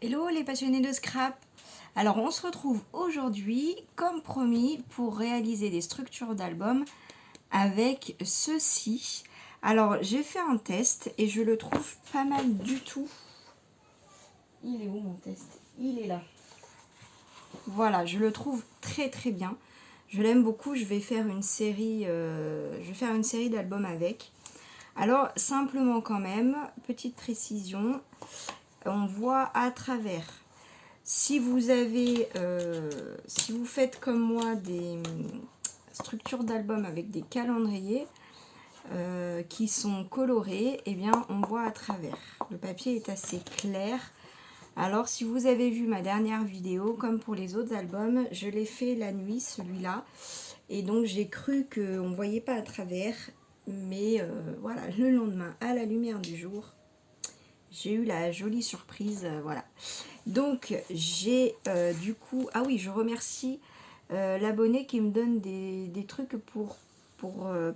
Hello les passionnés de scrap. Alors on se retrouve aujourd'hui comme promis pour réaliser des structures d'albums avec ceci. Alors j'ai fait un test et je le trouve pas mal du tout. Il est où mon test? Il est là. Voilà, je le trouve très très bien. Je l'aime beaucoup, je vais faire une série, d'albums avec. Alors simplement quand même, petite précision, on voit à travers. Si vous faites comme moi des structures d'albums avec des calendriers qui sont colorés, eh bien on voit à travers. Le papier est assez clair. Alors si vous avez vu ma dernière vidéo, comme pour les autres albums, je l'ai fait la nuit, celui-là. Et donc j'ai cru qu'on ne voyait pas à travers. Mais voilà, le lendemain, à la lumière du jour, j'ai eu la jolie surprise, voilà. Donc j'ai du coup, ah oui, je remercie l'abonné qui me donne des trucs pour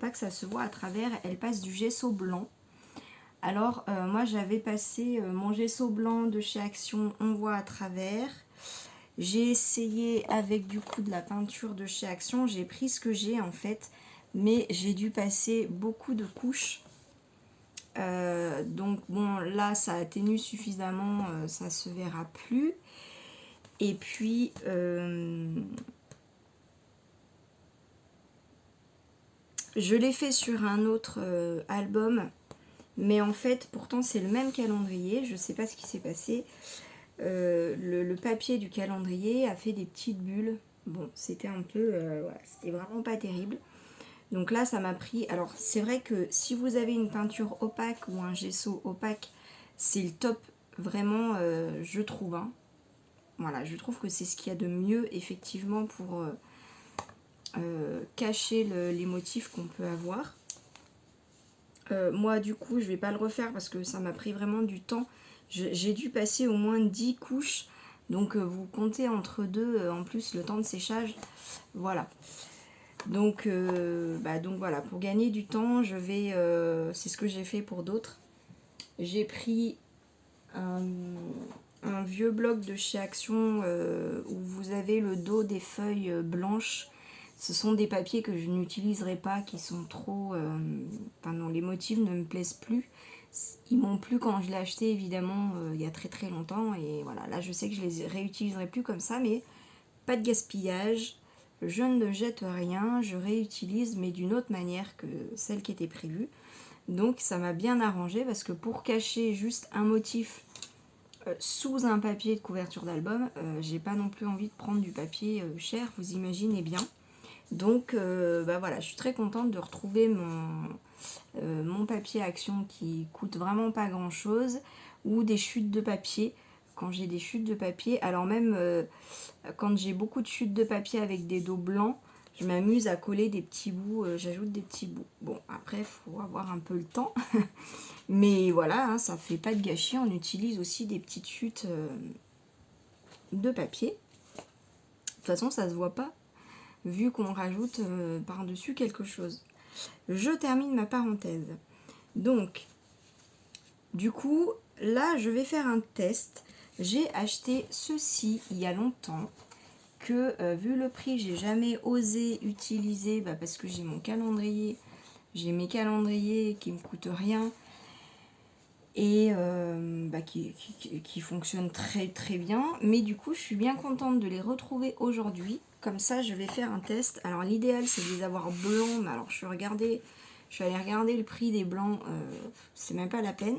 pas que ça se voit à travers. Elle passe du gesso blanc. Alors moi j'avais passé mon gesso blanc de chez Action, on voit à travers. J'ai essayé avec du coup de la peinture de chez Action, j'ai pris ce que j'ai en fait, mais j'ai dû passer beaucoup de couches. Donc bon, là ça atténue suffisamment, ça se verra plus. Et puis je l'ai fait sur un autre album, mais en fait pourtant c'est le même calendrier. Je sais pas ce qui s'est passé. Le papier du calendrier a fait des petites bulles. Bon, c'était un peu, voilà, c'était vraiment pas terrible. Donc là, ça m'a pris. Alors, c'est vrai que si vous avez une peinture opaque ou un gesso opaque, c'est le top, vraiment, je trouve. Hein. Voilà, je trouve que c'est ce qu'il y a de mieux, effectivement, pour cacher les motifs qu'on peut avoir. Moi, du coup, je vais pas le refaire parce que ça m'a pris vraiment du temps. J'ai dû passer au moins 10 couches. Donc, vous comptez entre deux, en plus, le temps de séchage. Voilà. Donc voilà, pour gagner du temps, je vais, c'est ce que j'ai fait pour d'autres. J'ai pris un vieux bloc de chez Action où vous avez le dos des feuilles blanches. Ce sont des papiers que je n'utiliserai pas, qui sont trop... Enfin non, les motifs ne me plaisent plus. Ils m'ont plu quand je l'ai acheté, évidemment, il y a très très longtemps. Et voilà, là je sais que je les réutiliserai plus comme ça, mais pas de gaspillage. Je ne jette rien, je réutilise, mais d'une autre manière que celle qui était prévue. Donc ça m'a bien arrangé parce que pour cacher juste un motif sous un papier de couverture d'album, j'ai pas non plus envie de prendre du papier cher, vous imaginez bien. Donc voilà, je suis très contente de retrouver mon papier Action qui coûte vraiment pas grand chose, ou des chutes de papier. Quand j'ai des chutes de papier, alors même quand j'ai beaucoup de chutes de papier avec des dos blancs, je m'amuse à coller des petits bouts, j'ajoute des petits bouts. Bon, après, il faut avoir un peu le temps. Mais voilà, hein, ça fait pas de gâchis. On utilise aussi des petites chutes de papier. De toute façon, ça se voit pas, vu qu'on rajoute par-dessus quelque chose. Je termine ma parenthèse. Donc, du coup, là, je vais faire un test. J'ai acheté ceci il y a longtemps. Que vu le prix, j'ai jamais osé utiliser parce que j'ai mon calendrier, j'ai mes calendriers qui me coûtent rien et qui fonctionnent très très bien. Mais du coup, je suis bien contente de les retrouver aujourd'hui. Comme ça, je vais faire un test. Alors, l'idéal, c'est de les avoir blancs. Mais alors, je suis allée regarder le prix des blancs. C'est même pas la peine.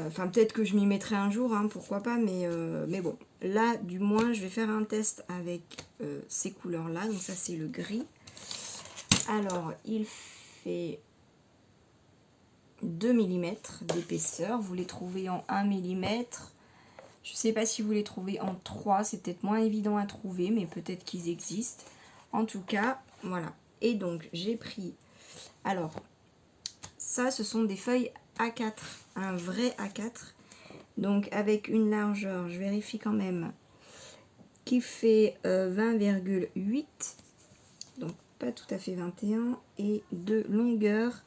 Enfin, peut-être que je m'y mettrai un jour, hein, pourquoi pas, mais bon. Là, du moins, je vais faire un test avec ces couleurs-là. Donc ça, c'est le gris. Alors, il fait 2 mm d'épaisseur. Vous les trouvez en 1 mm. Je ne sais pas si vous les trouvez en 3. C'est peut-être moins évident à trouver, mais peut-être qu'ils existent. En tout cas, voilà. Et donc, j'ai pris... Alors, ça, ce sont des feuilles A4. Un vrai A4. Donc avec une largeur, je vérifie quand même, qui fait 20,8, donc pas tout à fait 21, et de longueur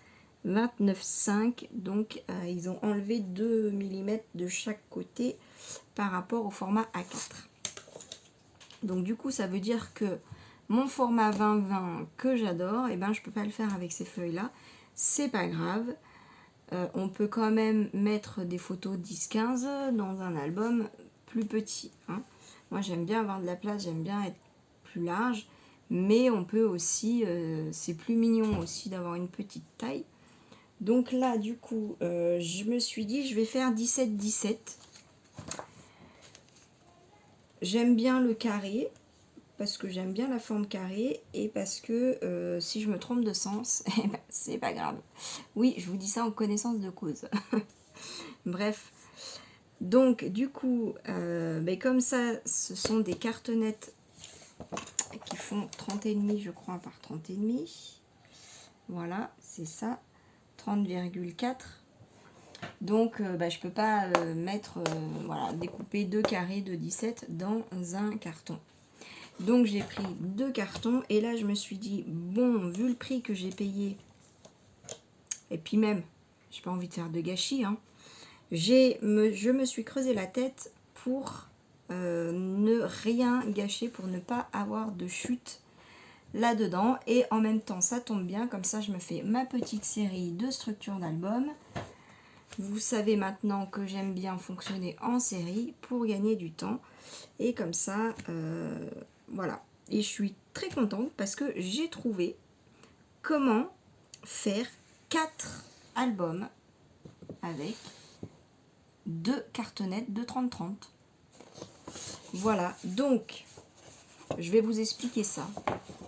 29,5. Donc ils ont enlevé 2 mm de chaque côté par rapport au format A4. Donc du coup ça veut dire que mon format 20-20 que j'adore, et ben je peux pas le faire avec ces feuilles là, c'est pas grave. On peut quand même mettre des photos 10-15 dans un album plus petit, hein. Moi j'aime bien avoir de la place, j'aime bien être plus large, mais on peut aussi, c'est plus mignon aussi d'avoir une petite taille. Donc là du coup je me suis dit je vais faire 17-17. J'aime bien le carré, parce que j'aime bien la forme carrée, et parce que si je me trompe de sens, eh ben, c'est pas grave. Oui, je vous dis ça en connaissance de cause. Bref, donc du coup, ben, comme ça, ce sont des cartonnettes qui font 30,5 je crois par 30,5. Voilà, c'est ça, 30,4. Donc bah, je peux pas mettre, voilà, découper 2 carrés de 17 dans un carton. Donc j'ai pris 2 cartons et là je me suis dit, bon, vu le prix que j'ai payé, et puis même, j'ai pas envie de faire de gâchis, hein, je me suis creusé la tête pour ne rien gâcher, pour ne pas avoir de chute là-dedans. Et en même temps, ça tombe bien, comme ça je me fais ma petite série de structures d'album. Vous savez maintenant que j'aime bien fonctionner en série pour gagner du temps. Et comme ça, voilà. Et je suis très contente parce que j'ai trouvé comment faire 4 albums avec 2 cartonnettes de 30-30. Voilà, donc je vais vous expliquer ça.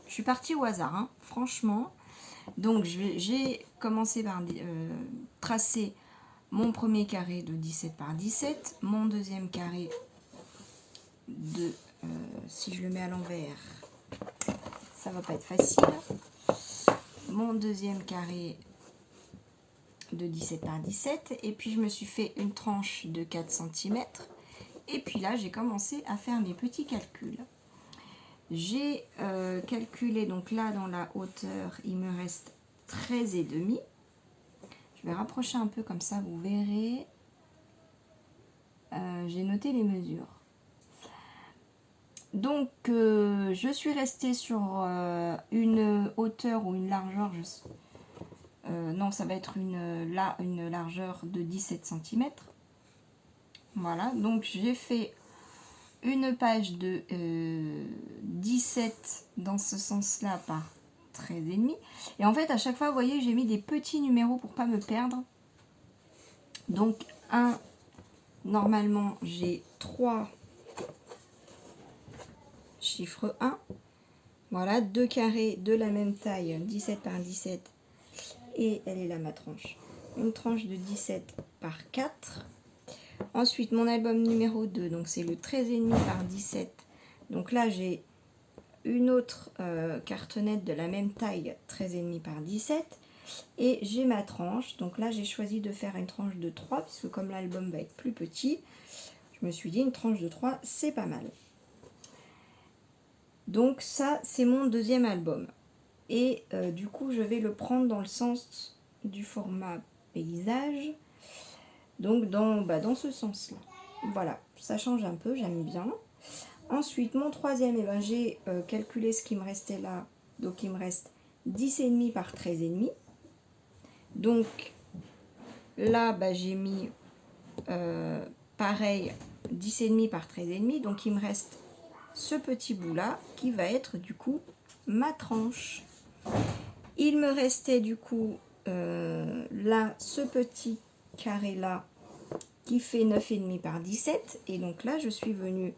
Je suis partie au hasard, hein, franchement. Donc j'ai commencé par tracer mon premier carré de 17 par 17, mon deuxième carré de, si je le mets à l'envers, ça va pas être facile, mon deuxième carré de 17 par 17, et puis je me suis fait une tranche de 4 cm, et puis là j'ai commencé à faire mes petits calculs. J'ai calculé, donc là dans la hauteur il me reste 13,5. Je vais rapprocher un peu comme ça, vous verrez. J'ai noté les mesures. Donc je suis restée sur une hauteur ou une largeur, non ça va être une largeur de 17 cm. Voilà, donc j'ai fait une page de 17 dans ce sens là par 13,5. Et en fait à chaque fois vous voyez j'ai mis des petits numéros pour pas me perdre. Donc normalement j'ai 3 chiffre 1. Voilà, 2 carrés de la même taille, 17 par 17. Et elle est là ma tranche. Une tranche de 17 par 4. Ensuite, mon album numéro 2, donc c'est le 13,5 par 17. Donc là, j'ai une autre cartonnette de la même taille, 13,5 par 17. Et j'ai ma tranche. Donc là, j'ai choisi de faire une tranche de 3, puisque comme l'album va être plus petit, je me suis dit une tranche de 3, c'est pas mal. Donc ça, c'est mon deuxième album. Et du coup, je vais le prendre dans le sens du format paysage. Donc dans ce sens-là. Voilà, ça change un peu, j'aime bien. Ensuite, mon troisième, eh ben, j'ai calculé ce qui me restait là. Donc il me reste 10,5 par 13,5. Donc là, bah, j'ai mis pareil 10,5 par 13,5. Donc il me reste ce petit bout là qui va être du coup ma tranche. Il me restait du coup là ce petit carré là qui fait 9,5 par 17, et donc là je suis venue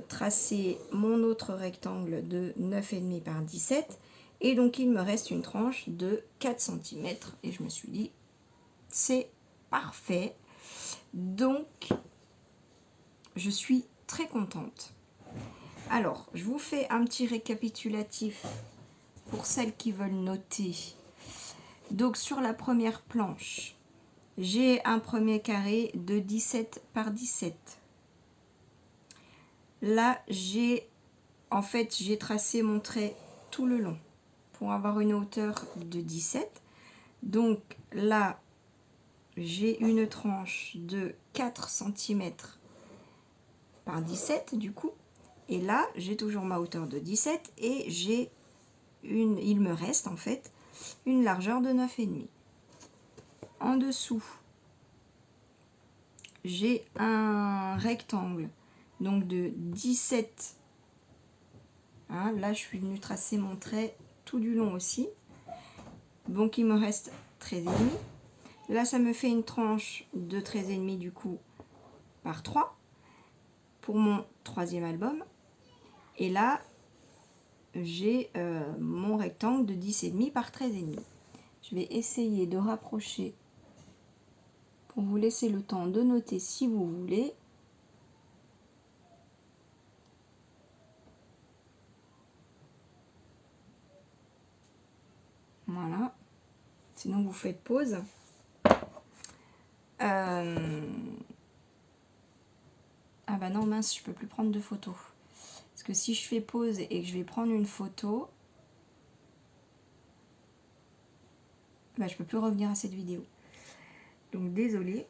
tracer mon autre rectangle de 9,5 par 17, et donc il me reste une tranche de 4 cm, et je me suis dit c'est parfait. Donc je suis très contente. Alors je vous fais un petit récapitulatif pour celles qui veulent noter. Donc sur la première planche, j'ai un premier carré de 17 par 17. Là, j'ai tracé mon trait tout le long pour avoir une hauteur de 17. Donc là, j'ai une tranche de 4 cm par 17 du coup. Et là, j'ai toujours ma hauteur de 17 et il me reste en fait une largeur de 9,5. En dessous, j'ai un rectangle donc de 17. Hein, là, je suis venue tracer mon trait tout du long aussi. Donc, il me reste 13,5. Là, ça me fait une tranche de 13,5 du coup par 3 pour mon troisième album. Et là, j'ai mon rectangle de 10,5 par 13,5. Je vais essayer de rapprocher pour vous laisser le temps de noter si vous voulez. Voilà. Sinon, vous faites pause. Ah bah non, mince, je peux plus prendre de photos. Parce que si je fais pause et que je vais prendre une photo, bah je peux plus revenir à cette vidéo. Donc désolé.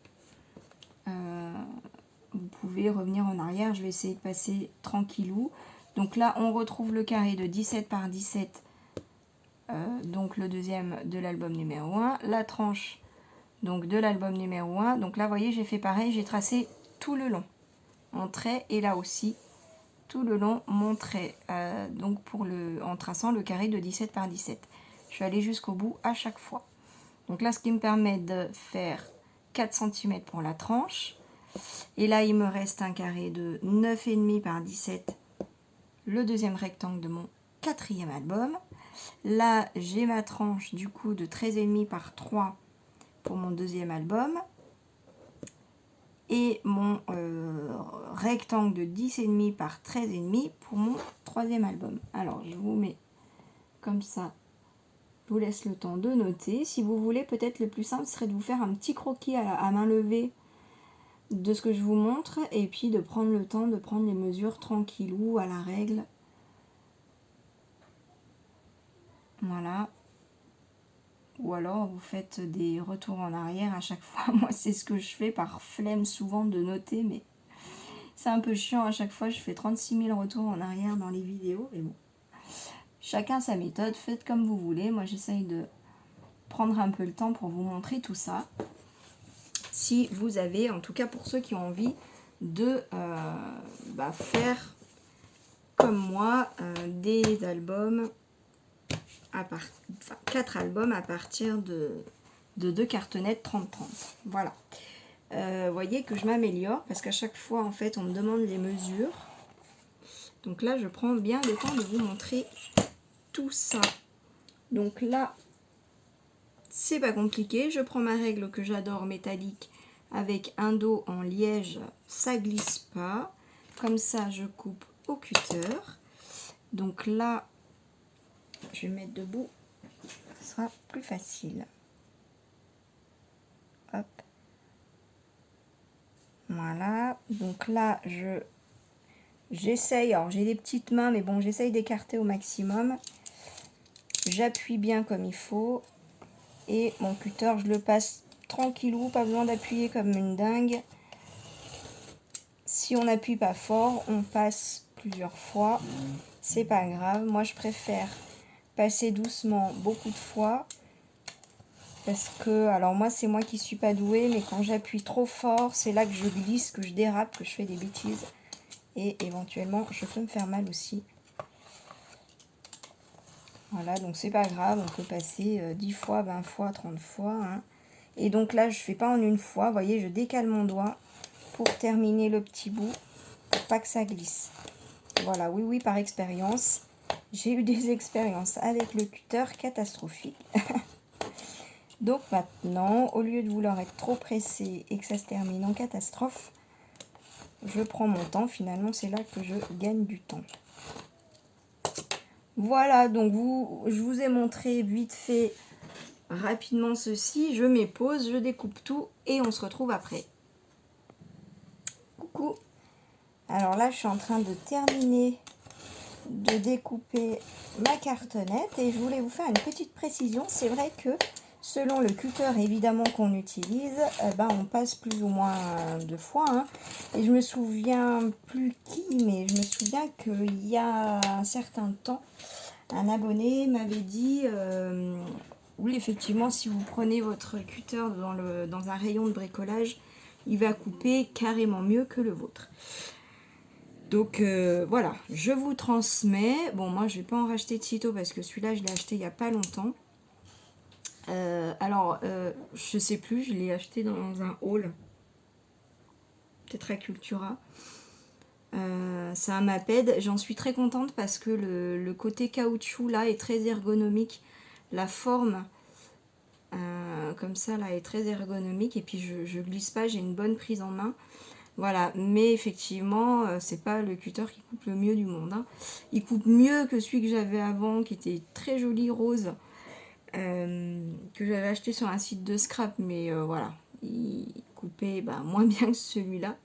Vous pouvez revenir en arrière. Je vais essayer de passer tranquillou. Donc là, on retrouve le carré de 17 par 17. Donc le deuxième de l'album numéro 1. La tranche donc de l'album numéro 1. Donc là, vous voyez, j'ai fait pareil. J'ai tracé tout le long mon trait. Et là aussi, tout le long mon trait. Donc en traçant le carré de 17 par 17. Je suis allée jusqu'au bout à chaque fois. Donc là, ce qui me permet de faire 4 cm pour la tranche. Et là, il me reste un carré de 9,5 par 17, le deuxième rectangle de mon quatrième album. Là, j'ai ma tranche du coup de 13,5 par 3 pour mon deuxième album. Et mon rectangle de 10,5 par 13,5 pour mon troisième album. Alors, je vous mets comme ça. Je vous laisse le temps de noter. Si vous voulez, peut-être le plus simple serait de vous faire un petit croquis à main levée de ce que je vous montre et puis de prendre le temps de prendre les mesures tranquillou à la règle. Voilà. Ou alors vous faites des retours en arrière à chaque fois. Moi, c'est ce que je fais par flemme souvent de noter, mais c'est un peu chiant à chaque fois. Je fais 36 000 retours en arrière dans les vidéos, mais bon. Chacun sa méthode, faites comme vous voulez. Moi, j'essaye de prendre un peu le temps pour vous montrer tout ça. Si vous avez, en tout cas pour ceux qui ont envie de faire comme moi des albums, 4 albums à partir de 2 cartonnettes 30-30. Voilà. Vous voyez que je m'améliore parce qu'à chaque fois, en fait, on me demande les mesures. Donc là, je prends bien le temps de vous montrer tout ça. Donc là, c'est pas compliqué. Je prends ma règle que j'adore, métallique, avec un dos en liège. Ça glisse pas. Comme ça, je coupe au cutter. Donc là, je vais me mettre debout. Ce sera plus facile. Hop. Voilà. Donc là, j'essaye. Alors, j'ai des petites mains, mais bon, j'essaye d'écarter au maximum. J'appuie bien comme il faut. Et mon cutter, je le passe tranquillou. Pas besoin d'appuyer comme une dingue. Si on n'appuie pas fort, on passe plusieurs fois. C'est pas grave. Moi, je préfère passer doucement beaucoup de fois. Parce que, alors moi, c'est moi qui suis pas douée, mais quand j'appuie trop fort, c'est là que je glisse, que je dérape, que je fais des bêtises. Et éventuellement, je peux me faire mal aussi. Voilà, donc c'est pas grave, on peut passer 10 fois, 20 fois, 30 fois. Hein. Et donc là, je fais pas en une fois, vous voyez, je décale mon doigt pour terminer le petit bout, pour pas que ça glisse. Voilà, oui, par expérience. J'ai eu des expériences avec le cutter catastrophiques. Donc maintenant, au lieu de vouloir être trop pressé et que ça se termine en catastrophe, je prends mon temps. Finalement, c'est là que je gagne du temps. Voilà, donc je vous ai montré vite fait, rapidement ceci. Je mets pause, je découpe tout et on se retrouve après. Coucou. Alors là, je suis en train de terminer de découper ma cartonnette et je voulais vous faire une petite précision. C'est vrai que selon le cutter évidemment qu'on utilise, on passe plus ou moins 2 fois. Hein. Et je me souviens plus qui, mais je me souviens qu'il y a un certain temps, un abonné m'avait dit, oui effectivement si vous prenez votre cutter dans un rayon de bricolage, il va couper carrément mieux que le vôtre. Donc voilà, je vous transmets. Bon, moi je vais pas en racheter de sitôt parce que celui-là je l'ai acheté il n'y a pas longtemps. Je sais plus, je l'ai acheté dans un haul. Peut-être à Cultura. C'est un Maped. J'en suis très contente parce que le côté caoutchouc là est très ergonomique. La forme comme ça là est très ergonomique. Et puis je glisse pas, j'ai une bonne prise en main. Voilà, mais effectivement, c'est pas le cutter qui coupe le mieux du monde. Hein. Il coupe mieux que celui que j'avais avant, qui était très joli rose, que j'avais acheté sur un site de scrap, mais voilà, il coupait moins bien que celui-là.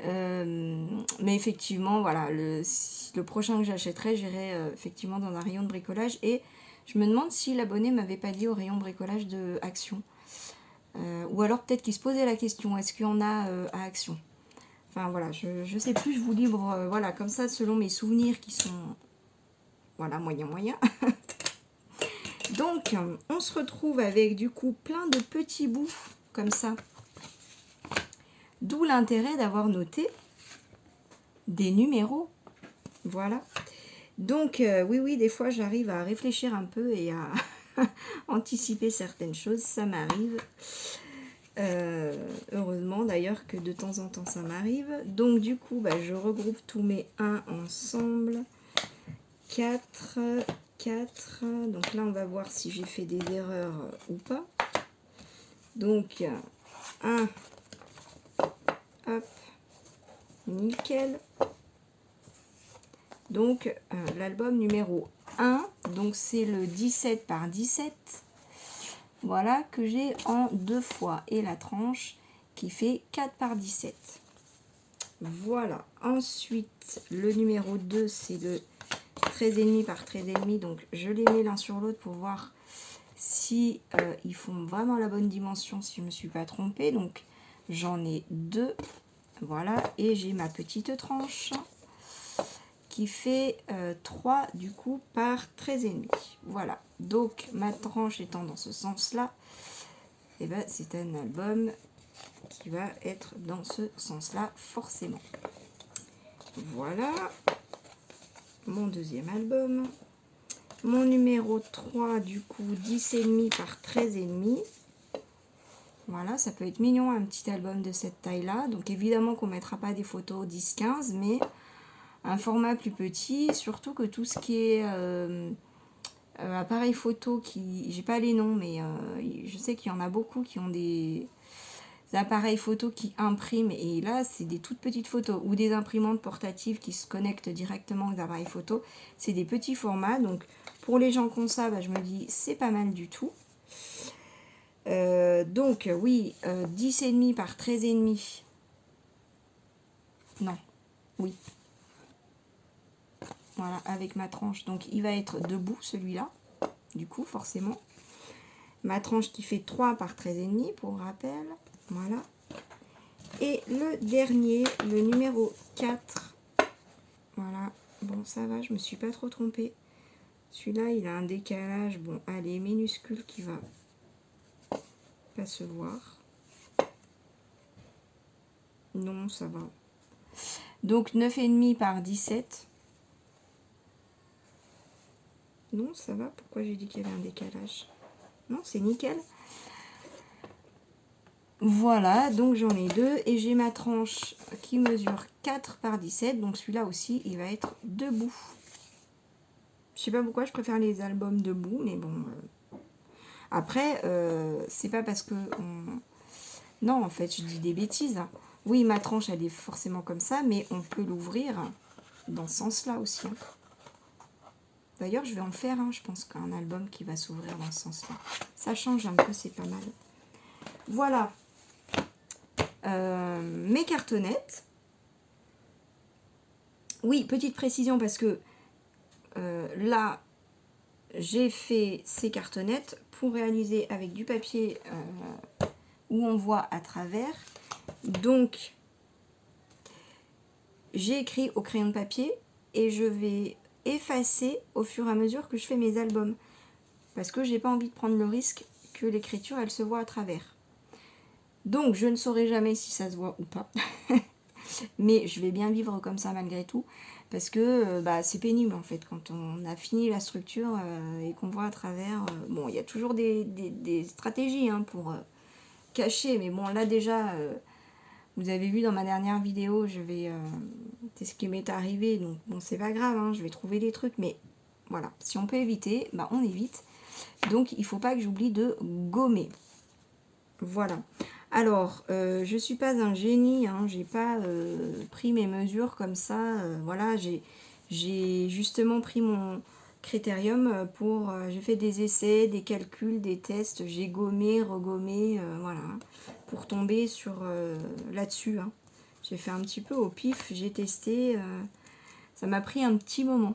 Mais effectivement, voilà, le prochain que j'achèterai, j'irai effectivement dans un rayon de bricolage. Et je me demande si l'abonné m'avait pas dit au rayon bricolage de Action. Ou alors peut-être qu'il se posait la question, est-ce qu'il y en a à Action? Enfin voilà, je sais plus, je vous livre voilà, comme ça selon mes souvenirs qui sont voilà, moyen. Donc on se retrouve avec du coup plein de petits bouts comme ça. D'où l'intérêt d'avoir noté des numéros. Voilà. Donc oui, des fois j'arrive à réfléchir un peu et à anticiper certaines choses, ça m'arrive. Heureusement d'ailleurs que de temps en temps ça m'arrive. Donc du coup je regroupe tous mes 1 ensemble. 4. Donc là on va voir si j'ai fait des erreurs ou pas. Donc 1. Hop. Nickel. Donc l'album numéro 1. Donc c'est le 17 par 17. Voilà, que j'ai en 2 fois. Et la tranche qui fait 4 par 17. Voilà. Ensuite, le numéro 2, c'est de 13,5 par 13,5. Donc, je les mets l'un sur l'autre pour voir si ils font vraiment la bonne dimension, si je ne me suis pas trompée. Donc, j'en ai 2. Voilà. Et j'ai ma petite tranche qui fait 3 du coup par 13,5. Voilà, donc ma tranche étant dans ce sens-là, et c'est un album qui va être dans ce sens-là forcément. Voilà, mon deuxième album. Mon numéro 3 du coup 10,5 par 13,5. Voilà, ça peut être mignon un petit album de cette taille-là. Donc évidemment qu'on ne mettra pas des photos 10-15, mais un format plus petit, surtout que tout ce qui est appareil photo, j'ai pas les noms, mais je sais qu'il y en a beaucoup qui ont des appareils photo qui impriment, et là c'est des toutes petites photos, ou des imprimantes portatives qui se connectent directement aux appareils photo. C'est des petits formats, donc pour les gens qui ont ça, je me dis c'est pas mal du tout. Donc oui, 10,5 par 13,5. Non, oui. Voilà, avec ma tranche. Donc, il va être debout, celui-là. Du coup, forcément. Ma tranche qui fait 3 par 13,5, pour rappel. Voilà. Et le dernier, le numéro 4. Voilà. Bon, ça va, je me suis pas trop trompée. Celui-là, il a un décalage, bon, allez, minuscule qui va pas se voir. Non, ça va. Donc, 9,5 par 17. Non, ça va. Pourquoi j'ai dit qu'il y avait un décalage? Non, c'est nickel. Voilà, donc j'en ai 2. Et j'ai ma tranche qui mesure 4 par 17. Donc celui-là aussi, il va être debout. Je sais pas pourquoi je préfère les albums debout, mais bon. Après, c'est pas parce que... Non, en fait, je dis des bêtises. Oui, ma tranche, elle est forcément comme ça, mais on peut l'ouvrir dans ce sens-là aussi. D'ailleurs, je vais en faire, je pense qu'un album qui va s'ouvrir dans ce sens-là. Ça change un peu, c'est pas mal. Voilà. Mes cartonnettes. Oui, petite précision, parce que là, j'ai fait ces cartonnettes pour réaliser avec du papier où on voit à travers. Donc, j'ai écrit au crayon de papier et je vais effacer au fur et à mesure que je fais mes albums. Parce que j'ai pas envie de prendre le risque que l'écriture, elle se voit à travers. Donc, je ne saurai jamais si ça se voit ou pas. Mais je vais bien vivre comme ça malgré tout. Parce que c'est pénible en fait. Quand on a fini la structure et qu'on voit à travers... bon, il y a toujours des stratégies pour cacher. Mais bon, là déjà... vous avez vu dans ma dernière vidéo, c'est ce qui m'est arrivé, donc bon, c'est pas grave, je vais trouver des trucs, mais voilà, si on peut éviter, on évite. Donc il faut pas que j'oublie de gommer. Voilà. Alors, je suis pas un génie, j'ai pas pris mes mesures comme ça. Voilà, j'ai justement pris mon critérium pour... j'ai fait des essais, des calculs, des tests, j'ai gommé, regommé, voilà, pour tomber sur là-dessus. J'ai fait un petit peu au pif, j'ai testé, ça m'a pris un petit moment.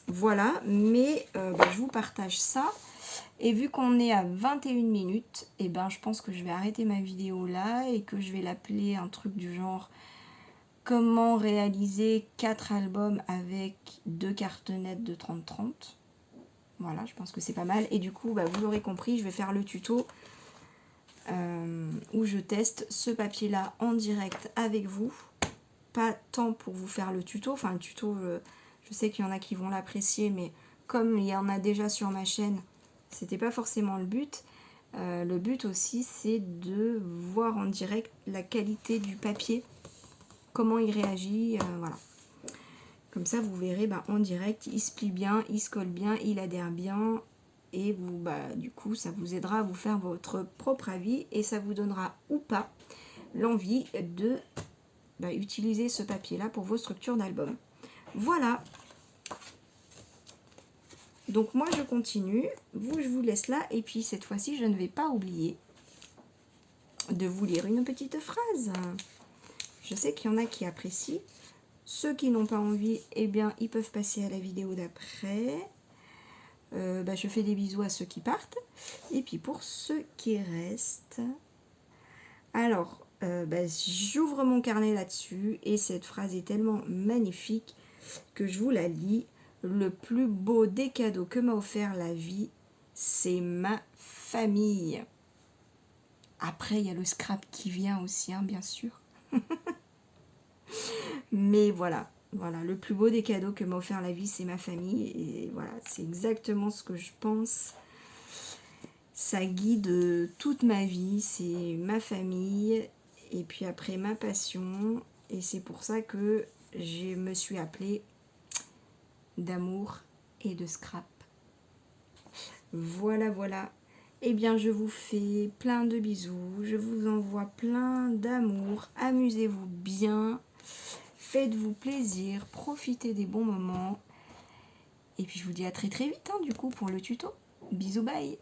Voilà, mais je vous partage ça. Et vu qu'on est à 21 minutes, je pense que je vais arrêter ma vidéo là et que je vais l'appeler un truc du genre comment réaliser 4 albums avec 2 cartonnettes de 30-30. Voilà, je pense que c'est pas mal. Et du coup, vous l'aurez compris, je vais faire le tuto où je teste ce papier-là en direct avec vous. Pas tant pour vous faire le tuto. Enfin, le tuto, je sais qu'il y en a qui vont l'apprécier, mais comme il y en a déjà sur ma chaîne, c'était pas forcément le but. Le but aussi, c'est de voir en direct la qualité du papier, comment il réagit, voilà. Comme ça, vous verrez en direct, il se plie bien, il se colle bien, il adhère bien. Et vous, du coup, ça vous aidera à vous faire votre propre avis et ça vous donnera ou pas l'envie de utiliser ce papier-là pour vos structures d'album. Voilà. Donc moi, je continue. Je vous laisse là. Et puis, cette fois-ci, je ne vais pas oublier de vous lire une petite phrase. Je sais qu'il y en a qui apprécient. Ceux qui n'ont pas envie, ils peuvent passer à la vidéo d'après. Je fais des bisous à ceux qui partent. Et puis pour ceux qui restent... Alors, j'ouvre mon carnet là-dessus. Et cette phrase est tellement magnifique que je vous la lis. Le plus beau des cadeaux que m'a offert la vie, c'est ma famille. Après, il y a le scrap qui vient aussi, bien sûr. Mais voilà, le plus beau des cadeaux que m'a offert la vie, c'est ma famille. Et voilà, c'est exactement ce que je pense. Ça guide toute ma vie, c'est ma famille. Et puis après, ma passion. Et c'est pour ça que je me suis appelée d'amour et de scrap. Voilà. Je vous fais plein de bisous. Je vous envoie plein d'amour. Amusez-vous bien. Faites-vous plaisir. Profitez des bons moments. Et puis je vous dis à très vite du coup pour le tuto. Bisous, bye.